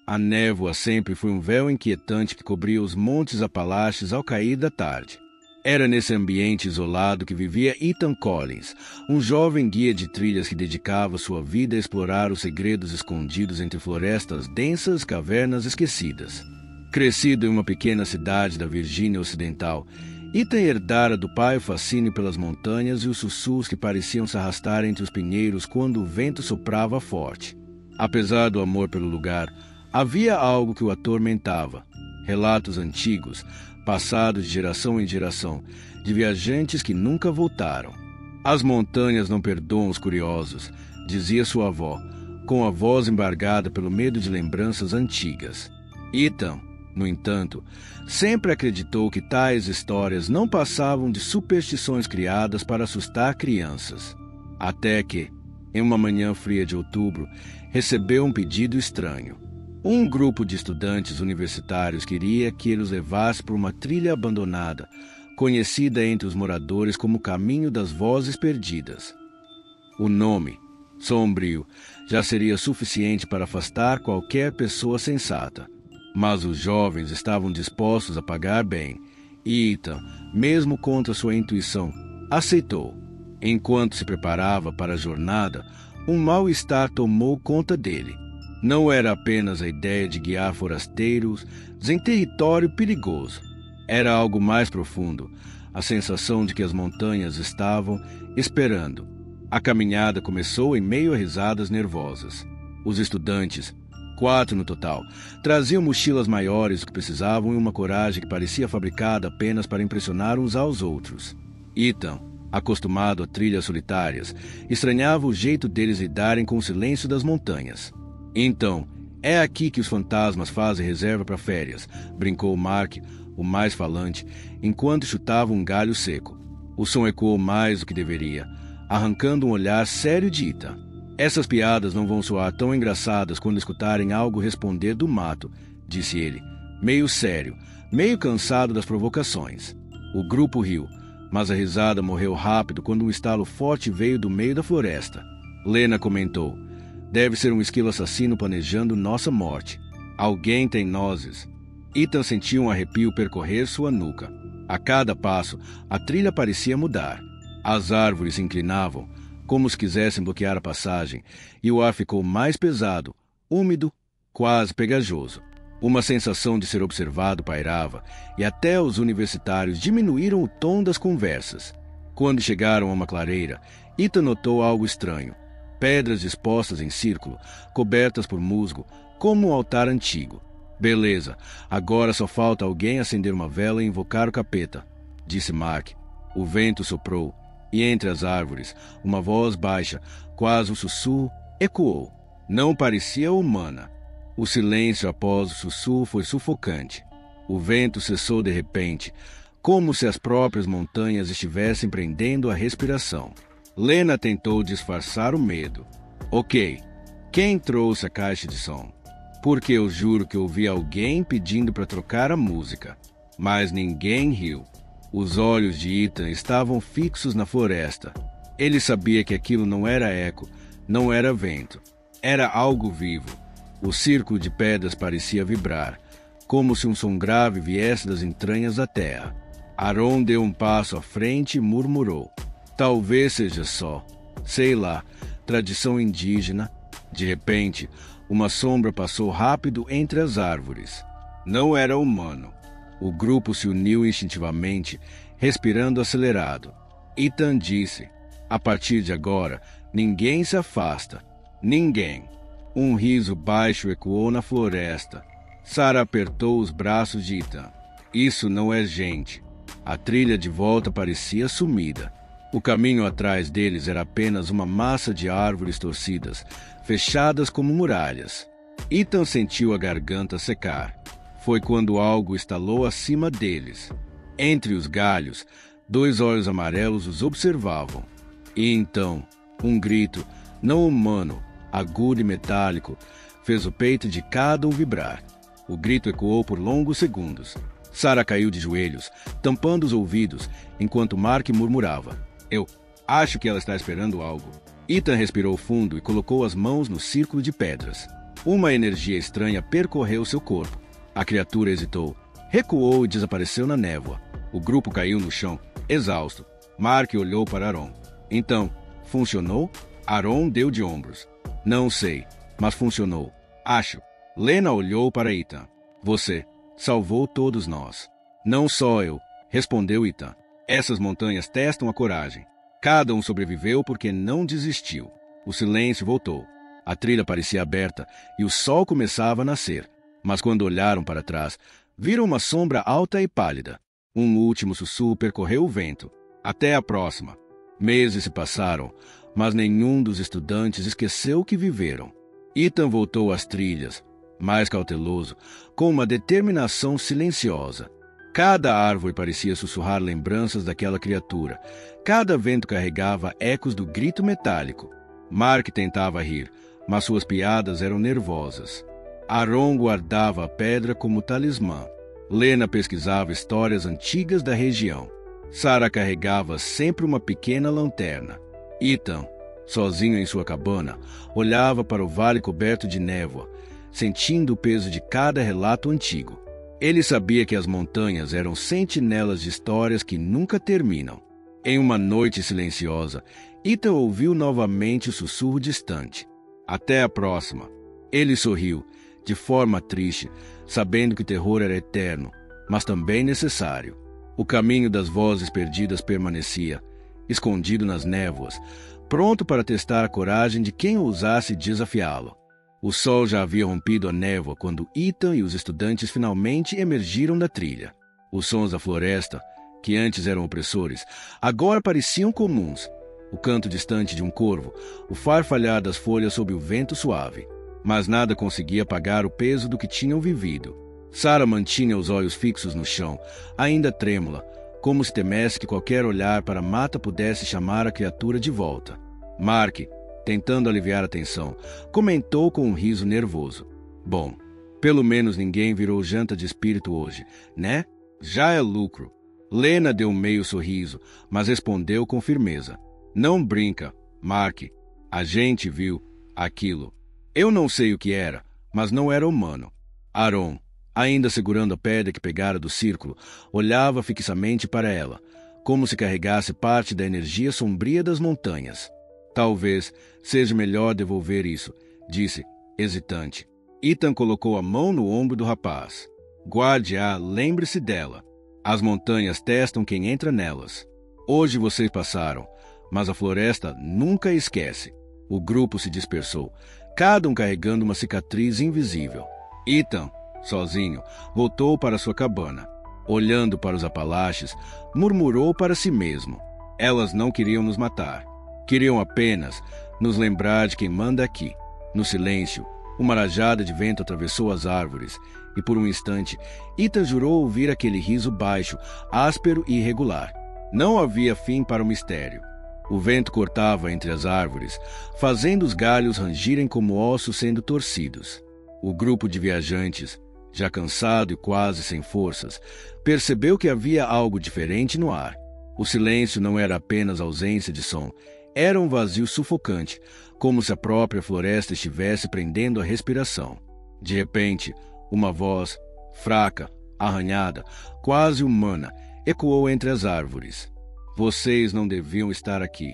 A névoa sempre foi um véu inquietante que cobria os montes Apalaches ao cair da tarde. Era nesse ambiente isolado que vivia Ethan Collins, um jovem guia de trilhas que dedicava sua vida a explorar os segredos escondidos entre florestas densas e cavernas esquecidas. Crescido em uma pequena cidade da Virgínia Ocidental, Ethan herdara do pai o fascínio pelas montanhas e os sussurros que pareciam se arrastar entre os pinheiros quando o vento soprava forte. Apesar do amor pelo lugar, havia algo que o atormentava. Relatos antigos, passados de geração em geração, de viajantes que nunca voltaram. As montanhas não perdoam os curiosos, dizia sua avó, com a voz embargada pelo medo de lembranças antigas. Ethan, no entanto, sempre acreditou que tais histórias não passavam de superstições criadas para assustar crianças. Até que, em uma manhã fria de outubro, recebeu um pedido estranho. Um grupo de estudantes universitários queria que ele os levasse por uma trilha abandonada, conhecida entre os moradores como Caminho das Vozes Perdidas. O nome, sombrio, já seria suficiente para afastar qualquer pessoa sensata. Mas os jovens estavam dispostos a pagar bem, e Ethan, mesmo contra sua intuição, aceitou. Enquanto se preparava para a jornada, um mal-estar tomou conta dele. Não era apenas a ideia de guiar forasteiros em território perigoso. Era algo mais profundo, a sensação de que as montanhas estavam esperando. A caminhada começou em meio a risadas nervosas. Os estudantes, 4 no total, traziam mochilas maiores do que precisavam e uma coragem que parecia fabricada apenas para impressionar uns aos outros. Ethan, acostumado a trilhas solitárias, estranhava o jeito deles lidarem com o silêncio das montanhas. Então, é aqui que os fantasmas fazem reserva para férias, brincou Mark, o mais falante, enquanto chutava um galho seco. O som ecoou mais do que deveria, arrancando um olhar sério de Ethan. Essas piadas não vão soar tão engraçadas quando escutarem algo responder do mato, disse ele, meio sério, meio cansado das provocações. O grupo riu, mas a risada morreu rápido quando um estalo forte veio do meio da floresta. Lena comentou, deve ser um esquilo assassino planejando nossa morte. Alguém tem nozes. Ethan sentiu um arrepio percorrer sua nuca. A cada passo, a trilha parecia mudar. As árvores se inclinavam, como se quisessem bloquear a passagem, e o ar ficou mais pesado, úmido, quase pegajoso. Uma sensação de ser observado pairava, e até os universitários diminuíram o tom das conversas. Quando chegaram a uma clareira, Ethan notou algo estranho. Pedras dispostas em círculo, cobertas por musgo, como um altar antigo. Beleza, agora só falta alguém acender uma vela e invocar o capeta, disse Mark. O vento soprou, e entre as árvores, uma voz baixa, quase um sussurro, ecoou. Não parecia humana. O silêncio após o sussurro foi sufocante. O vento cessou de repente, como se as próprias montanhas estivessem prendendo a respiração. Lena tentou disfarçar o medo. Ok, quem trouxe a caixa de som? Porque eu juro que ouvi alguém pedindo para trocar a música. Mas ninguém riu. Os olhos de Ethan estavam fixos na floresta. Ele sabia que aquilo não era eco, não era vento. Era algo vivo. O círculo de pedras parecia vibrar, como se um som grave viesse das entranhas da terra. Aaron deu um passo à frente e murmurou. Talvez seja só, sei lá, tradição indígena. De repente, uma sombra passou rápido entre as árvores. Não era humano. O grupo se uniu instintivamente, respirando acelerado. Ethan disse, a partir de agora, ninguém se afasta. Ninguém. Um riso baixo ecoou na floresta. Sarah apertou os braços de Ethan. Isso não é gente. A trilha de volta parecia sumida. O caminho atrás deles era apenas uma massa de árvores torcidas, fechadas como muralhas. Ethan sentiu a garganta secar. Foi quando algo estalou acima deles. Entre os galhos, 2 olhos amarelos os observavam. E então, um grito, não humano, agudo e metálico, fez o peito de cada um vibrar. O grito ecoou por longos segundos. Sarah caiu de joelhos, tampando os ouvidos, enquanto Mark murmurava. Eu acho que ela está esperando algo. Ethan respirou fundo e colocou as mãos no círculo de pedras. Uma energia estranha percorreu seu corpo. A criatura hesitou, recuou e desapareceu na névoa. O grupo caiu no chão, exausto. Mark olhou para Aaron. Então, funcionou? Aaron deu de ombros. Não sei, mas funcionou. Acho. Lena olhou para Ethan. Você salvou todos nós. Não só eu, respondeu Ethan. Essas montanhas testam a coragem. Cada um sobreviveu porque não desistiu. O silêncio voltou. A trilha parecia aberta e o sol começava a nascer. Mas quando olharam para trás, viram uma sombra alta e pálida. Um último sussurro percorreu o vento. Até a próxima. Meses se passaram, mas nenhum dos estudantes esqueceu o que viveram. Ethan voltou às trilhas, mais cauteloso, com uma determinação silenciosa. Cada árvore parecia sussurrar lembranças daquela criatura. Cada vento carregava ecos do grito metálico. Mark tentava rir, mas suas piadas eram nervosas. Aaron guardava a pedra como talismã. Lena pesquisava histórias antigas da região. Sarah carregava sempre uma pequena lanterna. Ethan, sozinho em sua cabana, olhava para o vale coberto de névoa, sentindo o peso de cada relato antigo. Ele sabia que as montanhas eram sentinelas de histórias que nunca terminam. Em uma noite silenciosa, Ethan ouviu novamente o sussurro distante. Até a próxima. Ele sorriu, de forma triste, sabendo que o terror era eterno, mas também necessário. O caminho das vozes perdidas permanecia, escondido nas névoas, pronto para testar a coragem de quem ousasse desafiá-lo. O sol já havia rompido a névoa quando Ethan e os estudantes finalmente emergiram da trilha. Os sons da floresta, que antes eram opressores, agora pareciam comuns. O canto distante de um corvo, o farfalhar das folhas sob o vento suave. Mas nada conseguia apagar o peso do que tinham vivido. Sarah mantinha os olhos fixos no chão, ainda trêmula, como se temesse que qualquer olhar para a mata pudesse chamar a criatura de volta. Mark, tentando aliviar a tensão, comentou com um riso nervoso. Bom, pelo menos ninguém virou janta de espírito hoje, né? Já é lucro. Lena deu um meio sorriso, mas respondeu com firmeza. Não brinca, Mark. A gente viu aquilo. Eu não sei o que era, mas não era humano. Aaron, ainda segurando a pedra que pegara do círculo, olhava fixamente para ela, como se carregasse parte da energia sombria das montanhas. Talvez seja melhor devolver isso, disse, hesitante. Ethan colocou a mão no ombro do rapaz. Guarde-a, lembre-se dela. As montanhas testam quem entra nelas. Hoje vocês passaram, mas a floresta nunca esquece. O grupo se dispersou, cada um carregando uma cicatriz invisível. Ethan, sozinho, voltou para sua cabana. Olhando para os Apalaches, murmurou para si mesmo. Elas não queriam nos matar. Queriam apenas nos lembrar de quem manda aqui. No silêncio, uma rajada de vento atravessou as árvores, e por um instante, Ethan jurou ouvir aquele riso baixo, áspero e irregular. Não havia fim para o mistério. O vento cortava entre as árvores, fazendo os galhos rangirem como ossos sendo torcidos. O grupo de viajantes, já cansado e quase sem forças, percebeu que havia algo diferente no ar. O silêncio não era apenas ausência de som, era um vazio sufocante, como se a própria floresta estivesse prendendo a respiração. De repente, uma voz, fraca, arranhada, quase humana, ecoou entre as árvores. Vocês não deviam estar aqui.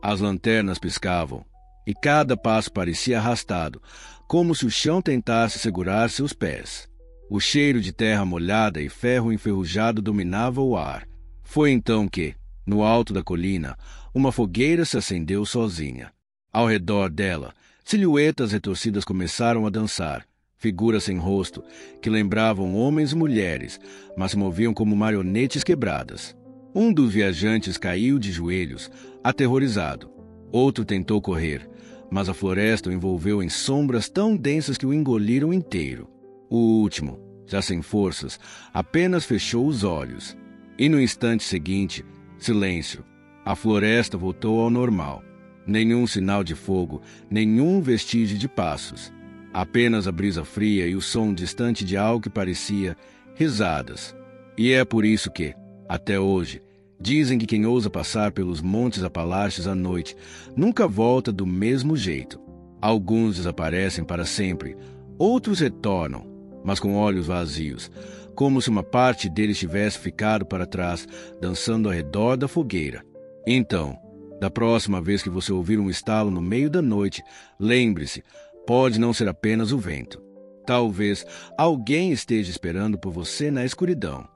As lanternas piscavam, e cada passo parecia arrastado, como se o chão tentasse segurar seus pés. O cheiro de terra molhada e ferro enferrujado dominava o ar. Foi então que, no alto da colina, uma fogueira se acendeu sozinha. Ao redor dela, silhuetas retorcidas começaram a dançar, figuras sem rosto, que lembravam homens e mulheres, mas se moviam como marionetes quebradas. Um dos viajantes caiu de joelhos, aterrorizado. Outro tentou correr, mas a floresta o envolveu em sombras tão densas que o engoliram inteiro. O último, já sem forças, apenas fechou os olhos. E no instante seguinte, silêncio. A floresta voltou ao normal. Nenhum sinal de fogo, nenhum vestígio de passos. Apenas a brisa fria e o som distante de algo que parecia risadas. E é por isso que, até hoje, dizem que quem ousa passar pelos montes Apalaches à noite nunca volta do mesmo jeito. Alguns desaparecem para sempre, outros retornam, mas com olhos vazios, como se uma parte deles tivesse ficado para trás, dançando ao redor da fogueira. Então, da próxima vez que você ouvir um estalo no meio da noite, lembre-se, pode não ser apenas o vento. Talvez alguém esteja esperando por você na escuridão.